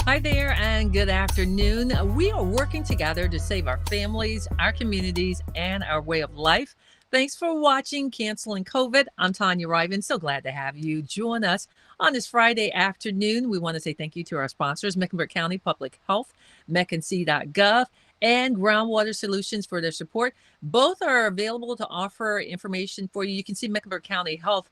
Hi there, and good afternoon. We are working together to save our families, our communities, and our way of life. Thanks for watching Canceling COVID. I'm Tonya Rivens. So glad to have you join us on this Friday afternoon. We want to say thank you to our sponsors, Mecklenburg County Public Health, mecknc.gov, and Groundwater Solutions for their support. Both are available to offer information for you. You can see Mecklenburg County Health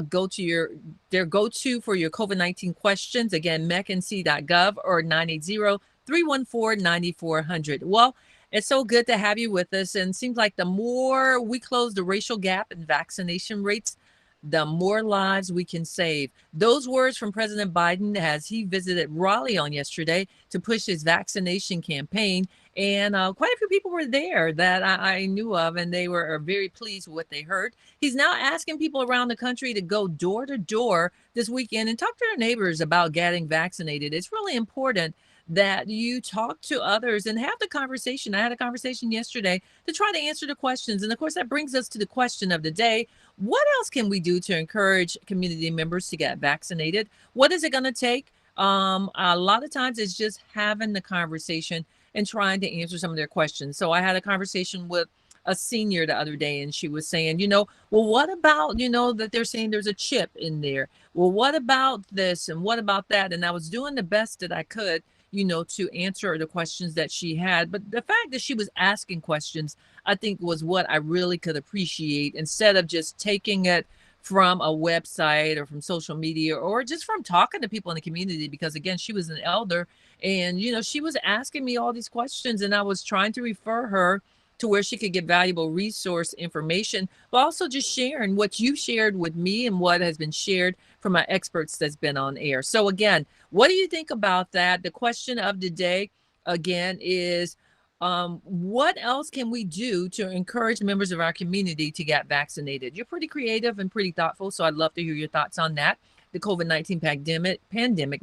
go to their go-to for your COVID-19 questions. Again, mecknc.gov or 980-314-9400. Well, it's so good to have you with us. And it seems like the more we close the racial gap in vaccination rates, the more lives we can save. Those words from President Biden as he visited Raleigh on yesterday to push his vaccination campaign. And quite a few people were there that I knew of, and they were very pleased with what they heard. He's now asking people around the country to go door to door this weekend and talk to their neighbors about getting vaccinated. It's really important that you talk to others and have the conversation. I had a conversation yesterday to try to answer the questions. And of course, that brings us to the question of the day. What else can we do to encourage community members to get vaccinated? What is it going to take? A lot of times it's just having the conversation and trying to answer some of their questions. So I had a conversation with a senior the other day, and she was saying, well, what about, that they're saying there's a chip in there? Well, what about this and what about that? And I was doing the best that I could, to answer the questions that she had. But the fact that she was asking questions, I think was what I really could appreciate, instead of just taking it from a website or from social media or just from talking to people in the community. Because again, she was an elder, and she was asking me all these questions, and I was trying to refer her to where she could get valuable resource information, but also just sharing what you shared with me and what has been shared from my experts that's been on air. So again, what do you think about that? The question of the day again is, what else can we do to encourage members of our community to get vaccinated? You're pretty creative and pretty thoughtful, so I'd love to hear your thoughts on that. The COVID-19 pandemic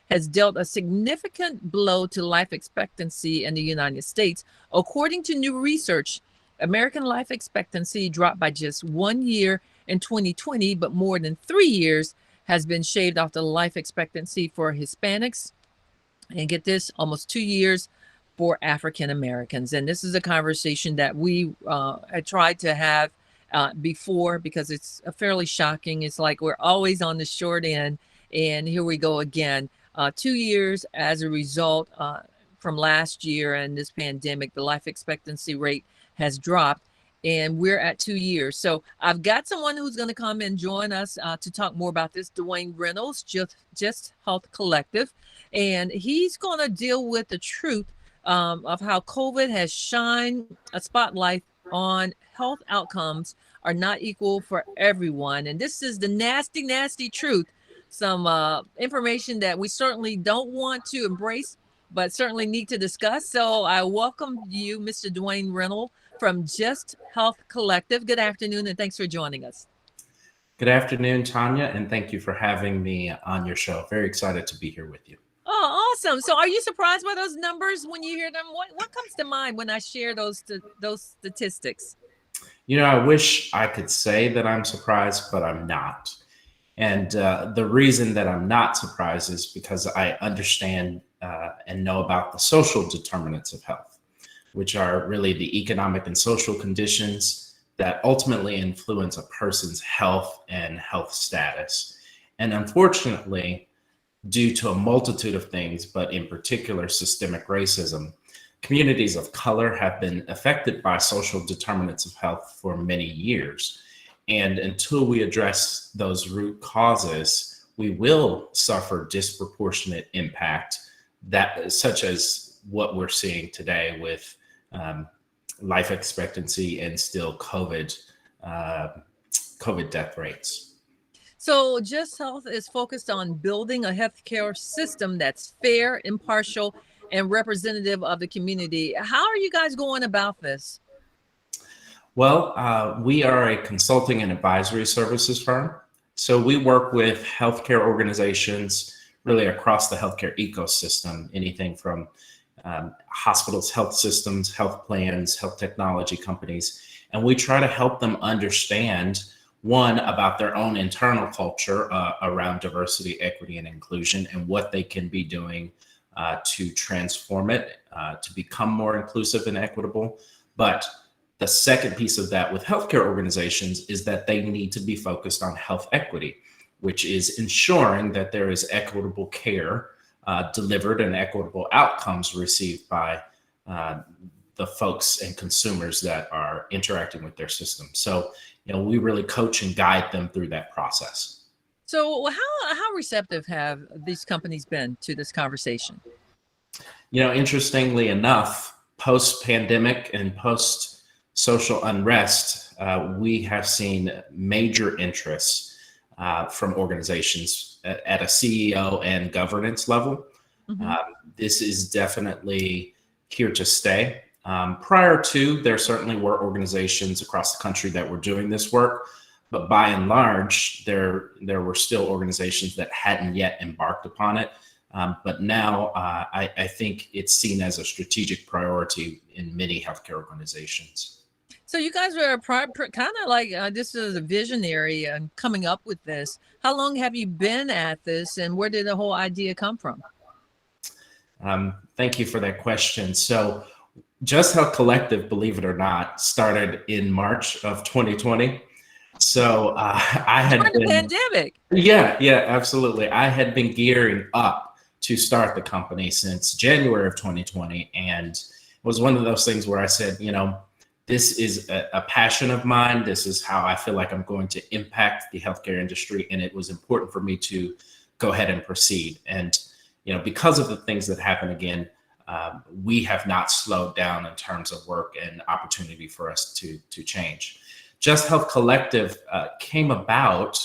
has dealt a significant blow to life expectancy in the United States. According to new research, American life expectancy dropped by just 1 year in 2020, but more than 3 years has been shaved off the life expectancy for Hispanics. And get this, almost 2 years for African Americans. And this is a conversation that we had tried to have before, because it's fairly shocking. It's like we're always on the short end, and here we go again. 2 years as a result from last year and this pandemic, the life expectancy rate has dropped, and we're at 2 years. So I've got someone who's going to come and join us to talk more about this, Duane Reynolds, Just Health Collective, and he's going to deal with the truth of how COVID has shined a spotlight on health outcomes are not equal for everyone. And this is the nasty, nasty truth. Some information that we certainly don't want to embrace, but certainly need to discuss. So I welcome you, Mr. Duane Reynolds from Just Health Collective. Good afternoon, and thanks for joining us. Good afternoon, Tonya, and thank you for having me on your show. Very excited to be here with you. Oh, awesome. So are you surprised by those numbers when you hear them? What comes to mind when I share those statistics? I wish I could say that I'm surprised, but I'm not. And the reason that I'm not surprised is because I understand and know about the social determinants of health, which are really the economic and social conditions that ultimately influence a person's health and health status. And unfortunately, due to a multitude of things, but in particular systemic racism, communities of color have been affected by social determinants of health for many years. And until we address those root causes, we will suffer disproportionate impact, such as what we're seeing today with life expectancy and still COVID death rates. So Just Health is focused on building a healthcare system that's fair, impartial, and representative of the community. How are you guys going about this? Well, we are a consulting and advisory services firm. So we work with healthcare organizations really across the healthcare ecosystem, anything from hospitals, health systems, health plans, health technology companies. And we try to help them understand, one, about their own internal culture around diversity, equity, and inclusion, and what they can be doing to transform it, to become more inclusive and equitable. But the second piece of that with healthcare organizations is that they need to be focused on health equity, which is ensuring that there is equitable care delivered and equitable outcomes received by the folks and consumers that are interacting with their system. So, we really coach and guide them through that process. So how receptive have these companies been to this conversation? Interestingly enough, post-pandemic and post-social unrest, we have seen major interest from organizations at a CEO and governance level. Mm-hmm. This is definitely here to stay. Prior to, there certainly were organizations across the country that were doing this work, but by and large, there were still organizations that hadn't yet embarked upon it. But now I think it's seen as a strategic priority in many healthcare organizations. So you guys were kind of like this is a visionary and coming up with this. How long have you been at this, and where did the whole idea come from? Thank you for that question. So Just Health Collective, believe it or not, started in March of 2020. So I had During the been, pandemic. yeah, absolutely. I had been gearing up to start the company since January of 2020. And it was one of those things where I said, this is a passion of mine. This is how I feel like I'm going to impact the healthcare industry. And it was important for me to go ahead and proceed. And, because of the things that happened again, we have not slowed down in terms of work and opportunity for us to change. Just Health Collective came about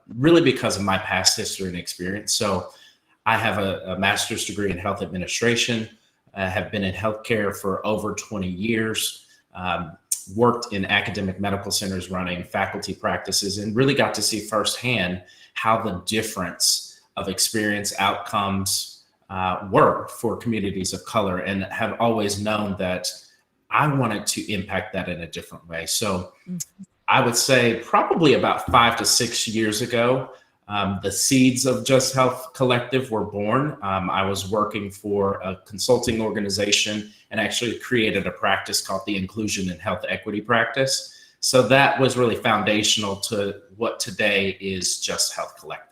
really because of my past history and experience. So I have a master's degree in health administration, have been in healthcare for over 20 years, worked in academic medical centers running faculty practices, and really got to see firsthand how the difference of experience outcomes were for communities of color, and have always known that I wanted to impact that in a different way. So I would say probably about 5 to 6 years ago, the seeds of Just Health Collective were born. I was working for a consulting organization and actually created a practice called the Inclusion and Health Equity Practice. So that was really foundational to what today is Just Health Collective.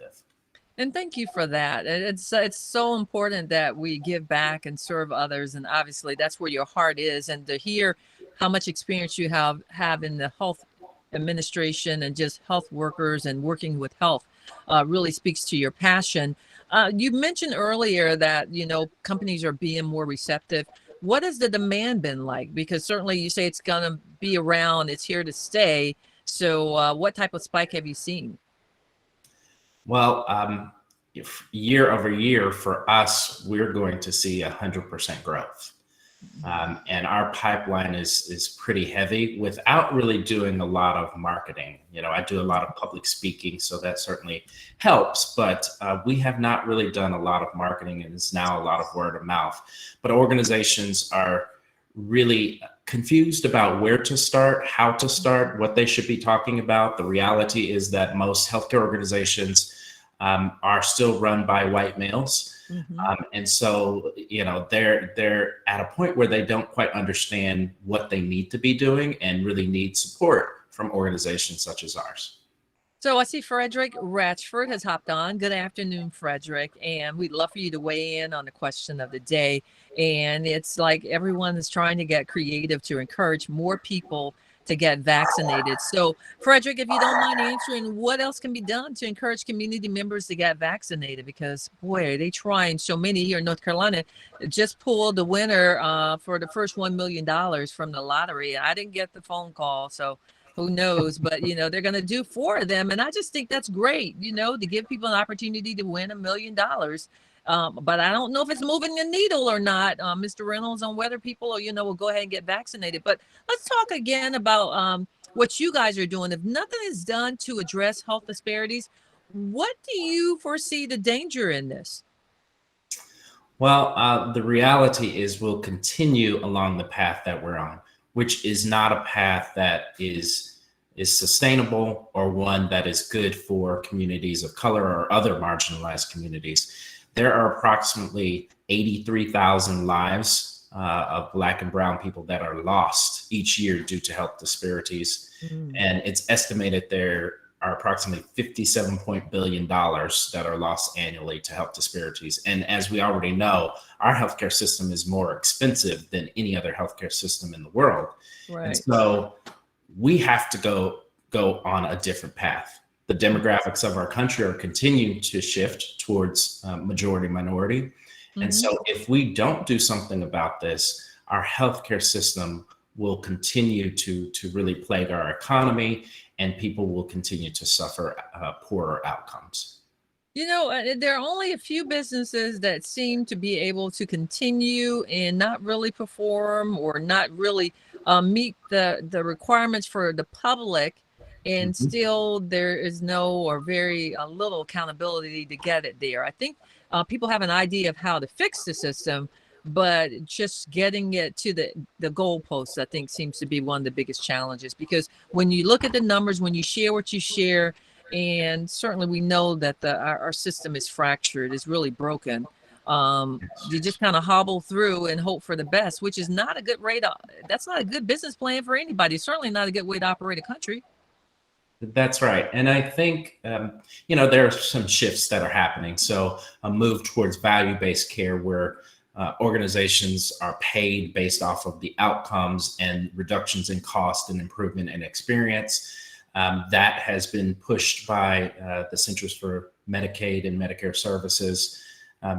And thank you for that. It's so important that we give back and serve others, and obviously that's where your heart is. And to hear how much experience you have in the health administration and just health workers and working with health really speaks to your passion. You mentioned earlier that companies are being more receptive. What has the demand been like? Because certainly you say it's going to be around, it's here to stay. So what type of spike have you seen? Well, year over year for us, we're going to see 100% growth. And our pipeline is pretty heavy without really doing a lot of marketing. I do a lot of public speaking, so that certainly helps, but we have not really done a lot of marketing, and it's now a lot of word of mouth. But organizations are really confused about where to start, how to start, what they should be talking about. The reality is that most healthcare organizations are still run by white males. And so, they're at a point where they don't quite understand what they need to be doing and really need support from organizations such as ours. So I see Frederick Ratchford has hopped on. Good afternoon, Frederick. And we'd love for you to weigh in on the question of the day. And it's like everyone is trying to get creative to encourage more people to get vaccinated. So, Frederick, if you don't mind answering, what else can be done to encourage community members to get vaccinated? Because, boy, are they trying. So many here in North Carolina just pulled the winner for the first $1 million from the lottery. I didn't get the phone call, so who knows? But, they're going to do 4 of them. And I just think that's great, to give people an opportunity to win $1 million. But I don't know if it's moving the needle or not, Mr. Reynolds, on whether people, will go ahead and get vaccinated. But let's talk again about what you guys are doing. If nothing is done to address health disparities, what do you foresee the danger in this? Well, the reality is we'll continue along the path that we're on, which is not a path that is sustainable or one that is good for communities of color or other marginalized communities. there are approximately 83,000 lives of Black and Brown people that are lost each year due to health disparities. Mm. And it's estimated there are approximately $57 billion that are lost annually to health disparities. And as we already know, our healthcare system is more expensive than any other healthcare system in the world. And Right. so we have to go on a different path. The demographics of our country are continuing to shift towards majority minority. And Mm-hmm. so if we don't do something about this, our healthcare system will continue to really plague our economy, and people will continue to suffer poorer outcomes. There are only a few businesses that seem to be able to continue and not really perform or not really meet the requirements for the public, and Mhm. still there is no or very little accountability to get it there. I think people have an idea of how to fix the system, but just getting it to the goalposts, I think, seems to be one of the biggest challenges. Because when you look at the numbers, when you share what you share, and certainly we know that our system is fractured, is really broken. You just kind of hobble through and hope for the best, which is not a good rate. That's not a good business plan for anybody. Certainly not a good way to operate a country. That's right. And I think, there are some shifts that are happening. So a move towards value-based care where organizations are paid based off of the outcomes and reductions in cost and improvement in experience. That has been pushed by the Centers for Medicaid and Medicare Services.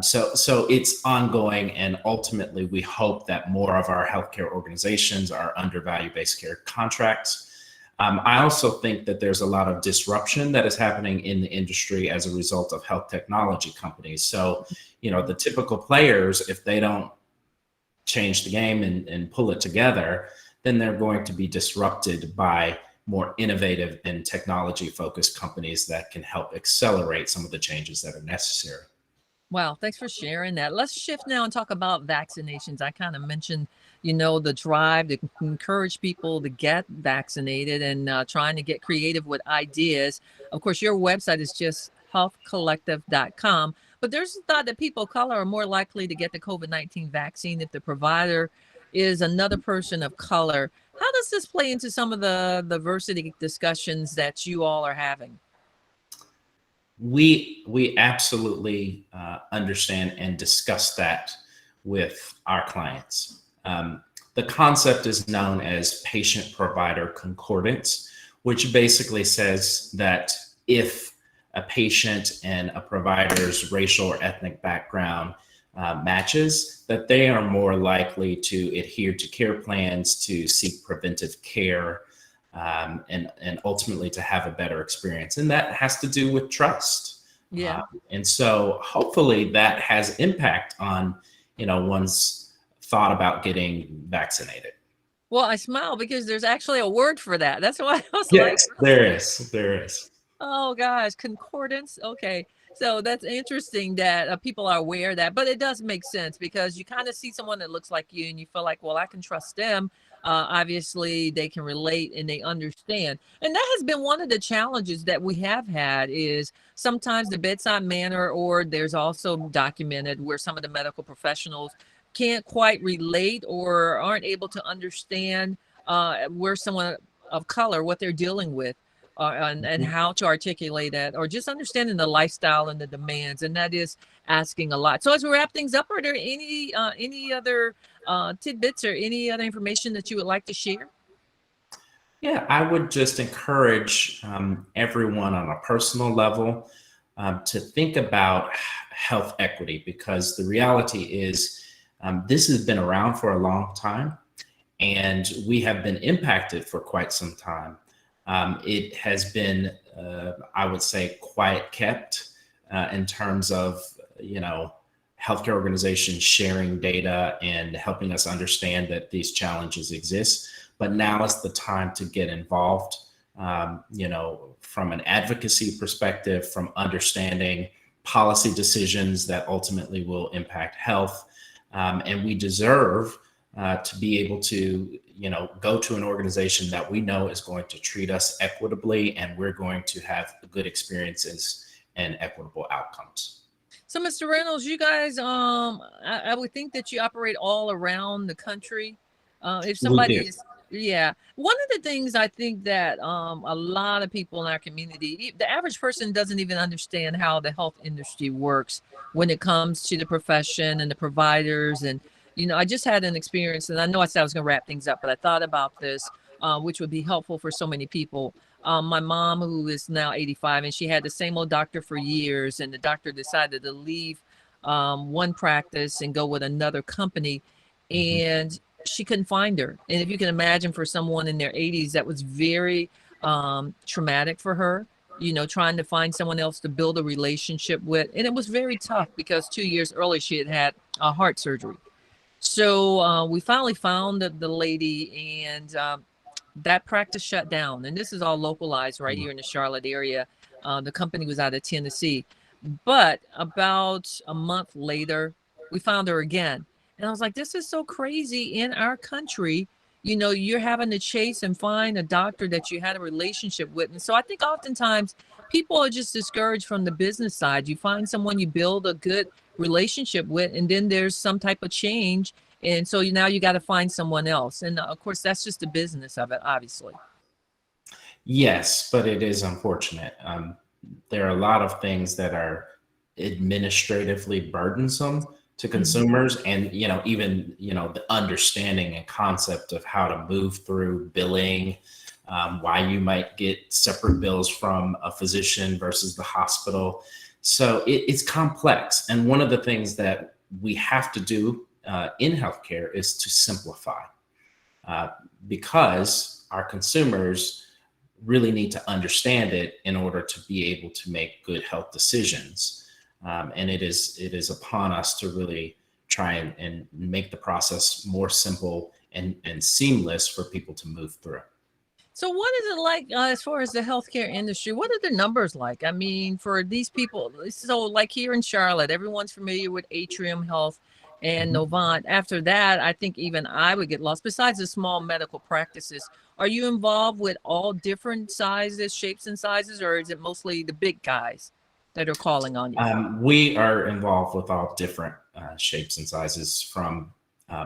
So it's ongoing, and ultimately we hope that more of our healthcare organizations are under value-based care contracts. I also think that there's a lot of disruption that is happening in the industry as a result of health technology companies. So, the typical players, if they don't change the game and pull it together, then they're going to be disrupted by more innovative and technology focused companies that can help accelerate some of the changes that are necessary. Wow, thanks for sharing that. Let's shift now and talk about vaccinations. I kind of mentioned, the drive to encourage people to get vaccinated and trying to get creative with ideas. Of course, your website is just healthcollective.com, but there's a thought that people of color are more likely to get the COVID-19 vaccine if the provider is another person of color. How does this play into some of the diversity discussions that you all are having? We absolutely understand and discuss that with our clients. The concept is known as patient provider concordance, which basically says that if a patient and a provider's racial or ethnic background matches, that they are more likely to adhere to care plans, to seek preventive care, and ultimately to have a better experience. And that has to do with trust. Yeah. And so hopefully that has impact on, one's thought about getting vaccinated. Well, I smile because there's actually a word for that. That's why I was like, Yes, there is. There is. oh gosh, concordance. Okay. So that's interesting that people are aware of that, but it does make sense because you kind of see someone that looks like you and you feel like, well, I can trust them. Obviously, they can relate and they understand. And that has been one of the challenges that we have had is sometimes the bedside manner, or there's also documented where some of the medical professionals can't quite relate or aren't able to understand where someone of color, what they're dealing with, and how to articulate that, or just understanding the lifestyle and the demands, and that is asking a lot. So as we wrap things up, are there any other tidbits or any other information that you would like to share? Yeah, I would just encourage everyone on a personal level to think about health equity, because the reality is this has been around for a long time, and we have been impacted for quite some time. It has been, I would say, quiet kept in terms of, healthcare organizations sharing data and helping us understand that these challenges exist. But now is the time to get involved, from an advocacy perspective, from understanding policy decisions that ultimately will impact health. And we deserve to be able to, go to an organization that we know is going to treat us equitably, and we're going to have good experiences and equitable outcomes. So, Mr. Reynolds, you guys, I would think that you operate all around the country. If We somebody do. is, yeah, one of the things I think that a lot of people in our community, the average person doesn't even understand how the health industry works when it comes to the profession and the providers. And, I just had an experience, and I know I said I was going to wrap things up, but I thought about this, which would be helpful for so many people. My mom, who is now 85, and she had the same old doctor for years, and the doctor decided to leave one practice and go with another company, Mhm. and she couldn't find her. And if you can imagine, for someone in their 80s, that was very traumatic for her, trying to find someone else to build a relationship with. And it was very tough because 2 years earlier she had had a heart surgery. So we finally found the lady, and that practice shut down. And this is all localized right here in the Charlotte area. The company was out of Tennessee. But about a month later, we found her again. And I was like, this is so crazy in our country. You're having to chase and find a doctor that you had a relationship with. And so I think oftentimes people are just discouraged from the business side. You find someone you build a good relationship with, and then there's some type of change. And so now you got to find someone else. And of course, that's just the business of it, obviously. Yes, but it is unfortunate. There are a lot of things that are administratively burdensome to consumers, and even the understanding and concept of how to move through billing, why you might get separate bills from a physician versus the hospital. So it's complex, and one of the things that we have to do in healthcare is to simplify, uh, because our consumers really need to understand it in order to be able to make good health decisions. And it is upon us to really try and make the process more simple and seamless for people to move through. So, what is it like as far as the healthcare industry? What are the numbers like? I mean, for these people, so like here in Charlotte, everyone's familiar with Atrium Health and Mhm. Novant. After that, I think even I would get lost. Besides the small medical practices, are you involved with all different sizes, shapes, and sizes, or is it mostly the big guys that are calling on you? We are involved with all different shapes and sizes, from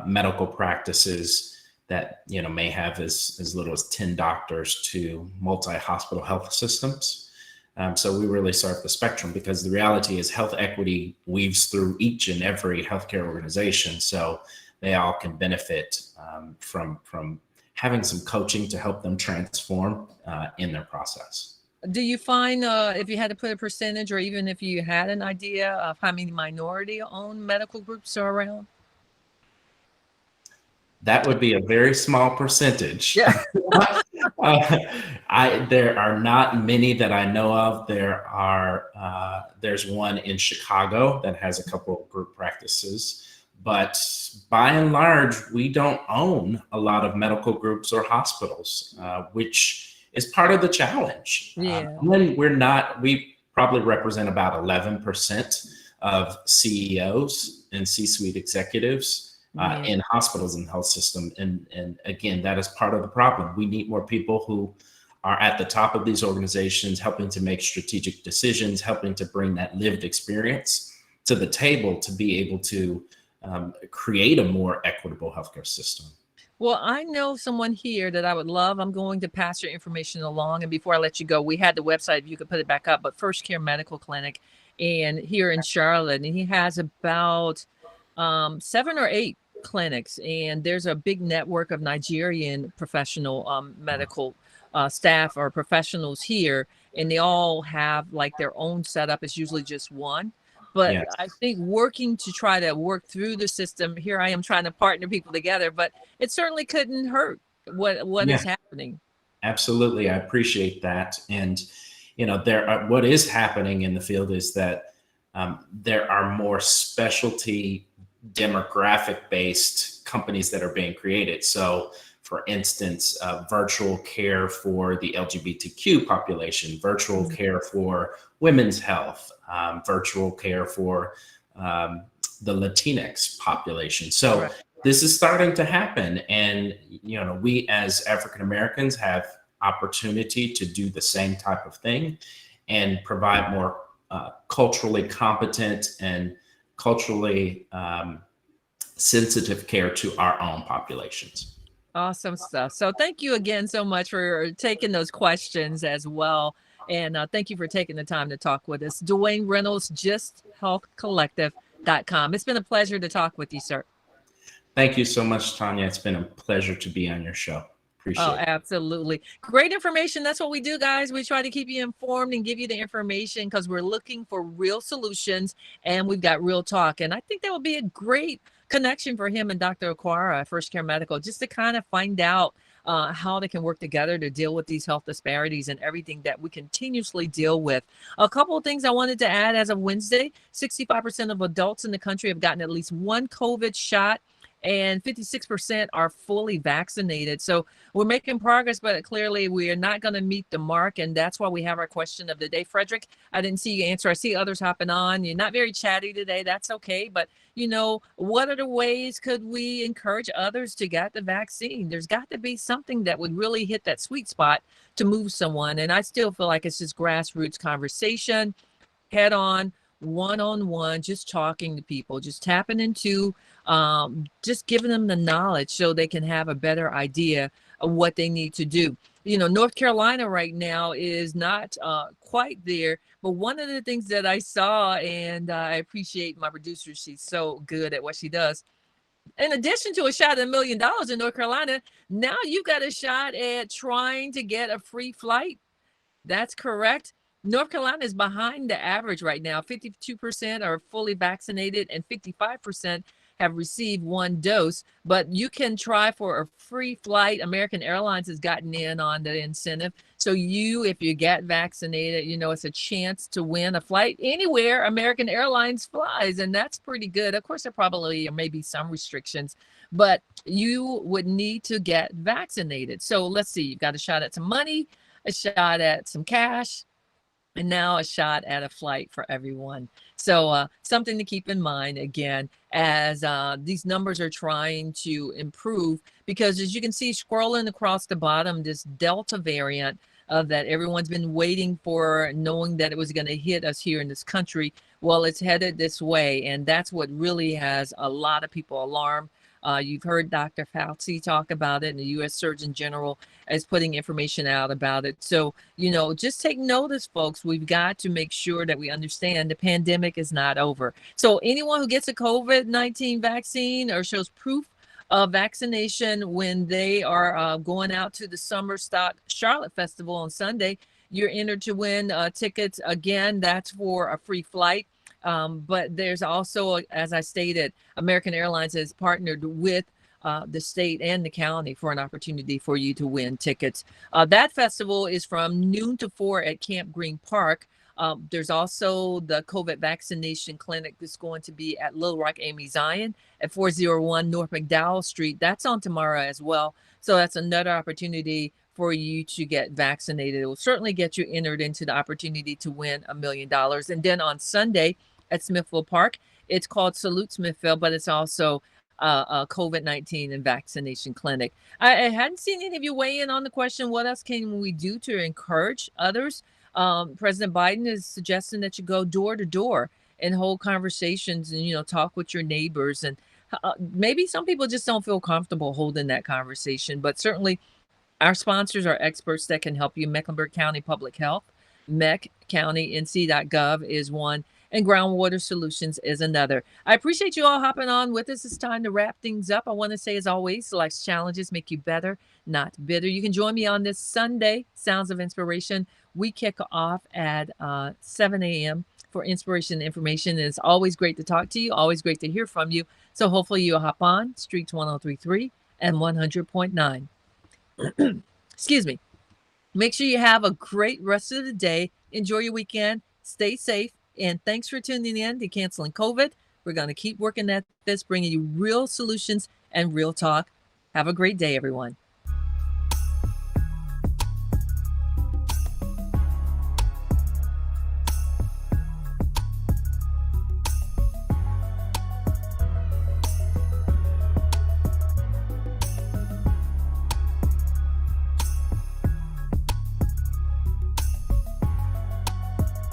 medical practices that may have as little as 10 doctors to multi-hospital health systems. So we really serve the spectrum, because the reality is health equity weaves through each and every healthcare organization. So they all can benefit from having some coaching to help them transform in their process. Do you find, if you had to put a percentage, or even if you had an idea of how many minority-owned medical groups are around? That would be a very small percentage. Yeah. There are not many that I know of. There's one in Chicago that has a couple of group practices, but by and large, we don't own a lot of medical groups or hospitals, which is part of the challenge. Yeah. When we probably represent about 11% of CEOs and C-suite executives Yeah. in hospitals and health system. And again, that is part of the problem. We need more people who are at the top of these organizations, helping to make strategic decisions, helping to bring that lived experience to the table to be able to create a more equitable healthcare system. Well, I know someone here that I would love. I'm going to pass your information along. And before I let you go, we had the website, if you could put it back up, but First Care Medical Clinic, and here in Charlotte. And he has about 7 or 8 clinics. And there's a big network of Nigerian professional medical staff or professionals here. And they all have like their own setup. It's usually just one. But Yes. I think working to try to work through the system, here I am trying to partner people together, but it certainly couldn't hurt what Yeah, is happening. absolutely. I appreciate that. And what is happening in the field is that there are more specialty demographic based companies that are being created. So, for instance, virtual care for the LGBTQ population, virtual Mhm. care for women's health, virtual care for the Latinx population. So Right. this is starting to happen, and we as African Americans have opportunity to do the same type of thing and provide more culturally competent and culturally sensitive care to our own populations. Awesome stuff. So thank you again so much for taking those questions as well. And thank you for taking the time to talk with us. Duane Reynolds, justhealthcollective.com. It's been a pleasure to talk with you, sir. Thank you so much, Tonya. It's been a pleasure to be on your show. Oh, Appreciate it. absolutely. Great information. That's what we do, guys. We try to keep you informed and give you the information because we're looking for real solutions and we've got real talk. And I think that would be a great connection for him and Dr. Aquara at First Care Medical, just to kind of find out how they can work together to deal with these health disparities and everything that we continuously deal with. A couple of things I wanted to add as of Wednesday, 65% of adults in the country have gotten at least one COVID shot and 56% are fully vaccinated. So we're making progress, but clearly we are not going to meet the mark. And that's why we have our question of the day. Frederick, I didn't see you answer. I see others hopping on. You're not very chatty today. That's okay. But, what are the ways could we encourage others to get the vaccine? There's got to be something that would really hit that sweet spot to move someone. And I still feel like it's just grassroots conversation, head on, one-on-one, just talking to people, just tapping into, just giving them the knowledge so they can have a better idea of what they need to do. North Carolina right now is not quite there, but one of the things that I saw, and I appreciate my producer, she's so good at what she does. In addition to a shot at $1 million in North Carolina, now you've got a shot at trying to get a free flight. That's correct. North Carolina is behind the average right now. 52% are fully vaccinated and 55% have received one dose. But you can try for a free flight. American Airlines has gotten in on the incentive. So if you get vaccinated, it's a chance to win a flight anywhere American Airlines flies. And that's pretty good. Of course, there probably may be some restrictions, but you would need to get vaccinated. So let's see, you've got a shot at some money, a shot at some cash, and now a shot at a flight for everyone. So something to keep in mind again as these numbers are trying to improve, because as you can see scrolling across the bottom, this Delta variant that everyone's been waiting for, knowing that it was going to hit us here in this country. Well, it's headed this way. And that's what really has a lot of people alarmed. You've heard Dr. Fauci talk about it, and the U.S. Surgeon General is putting information out about it. So, just take notice, folks. We've got to make sure that we understand the pandemic is not over. So anyone who gets a COVID-19 vaccine or shows proof of vaccination when they are going out to the Summer Stock Charlotte Festival on Sunday, you're entered to win tickets. Again, that's for a free flight. But there's also, as I stated, American Airlines has partnered with the state and the county for an opportunity for you to win tickets. That festival is from noon to 4 at Camp Green Park. There's also the COVID vaccination clinic that's going to be at Little Rock Amy Zion at 401 North McDowell Street. That's on tomorrow as well. So that's another opportunity for you to get vaccinated. It will certainly get you entered into the opportunity to win $1 million. And then on Sunday at Smithville Park, it's called Salute Smithville, but it's also a COVID-19 and vaccination clinic. I hadn't seen any of you weigh in on the question, what else can we do to encourage others? President Biden is suggesting that you go door to door and hold conversations and, talk with your neighbors. And maybe some people just don't feel comfortable holding that conversation, but certainly our sponsors are experts that can help you. Mecklenburg County Public Health, MECCountyNC.gov is one, and Groundwater Solutions is another. I appreciate you all hopping on with us. It's time to wrap things up. I want to say, as always, life's challenges make you better, not bitter. You can join me on this Sunday, Sounds of Inspiration. We kick off at 7 a.m. for inspiration and information. And it's always great to talk to you, always great to hear from you. So hopefully you'll hop on Streets 103.3 and 100.9. Excuse me. Make sure you have a great rest of the day. Enjoy your weekend. Stay safe. And thanks for tuning in to Canceling COVID. We're going to keep working at this, bringing you real solutions and real talk. Have a great day, everyone.